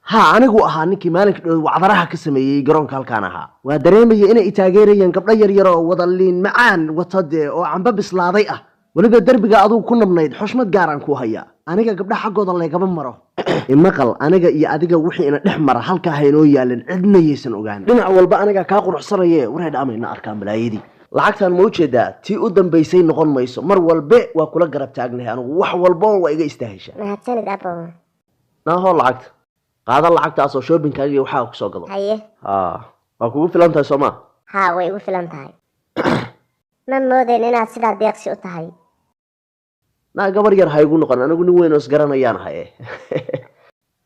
ها anigu ahaa ninkii maalinka dhow wacdaraha ka sameeyay garoonka halkaan ahaa waa dareemay inay taageerayeen gabdho yar yar oo wada liin macaan watade oo camba bislaaday ah waliba darbiga aduu ku nabnayd xushmad gaar aan ku haya aniga gabdhaha xaqooda leegaba maro imaqal aniga iyo adiga wixii ina dhex mara halka haynoo yaalan cidna yeesan ogaan dhinac walba aniga ka quruxsanaye wareed amayna arkaan malaayidi lacagtan ma u jeedaa tii u dambaysay noqon mayso mar walba waa kula garab taagnahay anigu wax walba waa iga istaahisha mahadsanid abo naaho lacagta qaada lacagtaas oo shoppingkaaga iyo waxa ku soo gado haye waa kugu filan tahay Soomaa way igu filan tahay ma moodeen inaad sidaa deeqsi u tahay na gabar yar haygu noqon anigu nin weyn oo isgaranayaan haye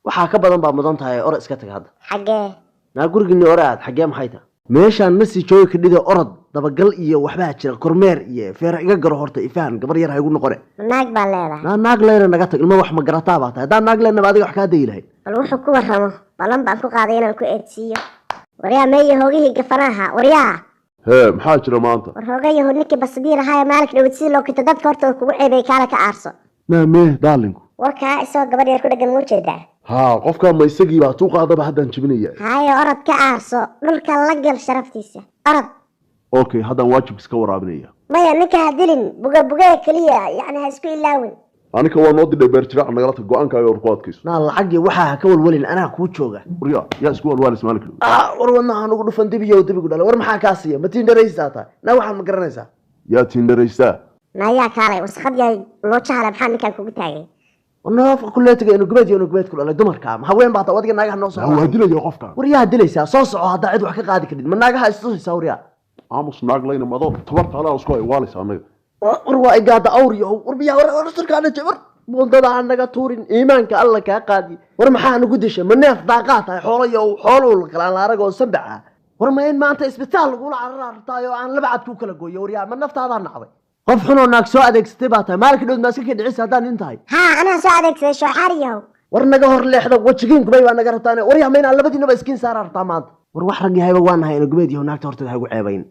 waxa ka badan baa mudan tahay orod iska tag hadda xagee na gurigini oraad xagee maxay tahay meeshaan nasi jooga ka dhido orod dabagal iyo waxba jira kormeer iyo feer iga garo horta ifaan gabar yar haygu noqon naag baa leedahay naag leena naga tag ilmo wax ma garataa baa tahay naag leena adiga wax ka deeylahay bal wuxuu ku warramo balan baan ku qaaday inaan ku eedsiyo wariyaa meeyo hoogihii gafanaha wariyaa maxaa jira maanta war hoogayo ninkii basbiir ahaa maalinka dhawdsi loo kito dadka horta kugu ceebay kala ka aarso mee darlinku warkaa isoo gabar yar ku dhagan muu jeedaa qofka ma isagii baa tuu qaadaba haddaan jibinaya orod ka aarso dhulka la gal sharaftiisa orod okay haddaan waajib iska waraabinaya maya ninka ha dilin buga keliya yani ha isku ilaawin anika waa noo didhay beer jiraac nagala tag go-aankaaga war ku adkayso naa lacag waxaa ka walwalin anaa kuu jooga yaa isku walwaalis maalinka war wadnaha nagu dhufan dibiyo dibigu dhalay war maxaa kaa siiya ma tiindaraysaa tahay naa waxaad ma garanaysaa yaa tiindaraysaa nayaa kaalay wasaqad yahay loo jahala maxaa ninkaan kugu taagay ونوافق كلها تجي إنه قبيت كله دمر كام هوين بعطى ودك ناجح نوصل هو هدي لي قفك وريها دليسا صوص هذا عد وحكي قاعد كده من ناجح يستوي سوريا عامس ناقلين ما ضل تبرت على اسكوي والس انا وروا قاعد اوريو وربيا ورسلك انا جبر بولدada anaga tuurin iimaanka alla ka qaadi war maxaa nagu dishay ma neef daaqaata xoolayo xoolo kala la arago sabaca war ma in maanta isbitaal lagu la carartaayo aan labacad ku kala gooyo wariya ma naftaada nacday qof xuno naag soo adeegsatay baata maalka dhood maaska ka dhicisa hadaan intahay ana soo adeegsaday shooxariyo war naga hor leexda wajigiin gubay waa naga rabtaan war yaa ma in labadiinaba iskiin saarartaa maanta war wax rag yahayba waan nahay inuu gubeed iyo naagta hortada ha ugu ceebayn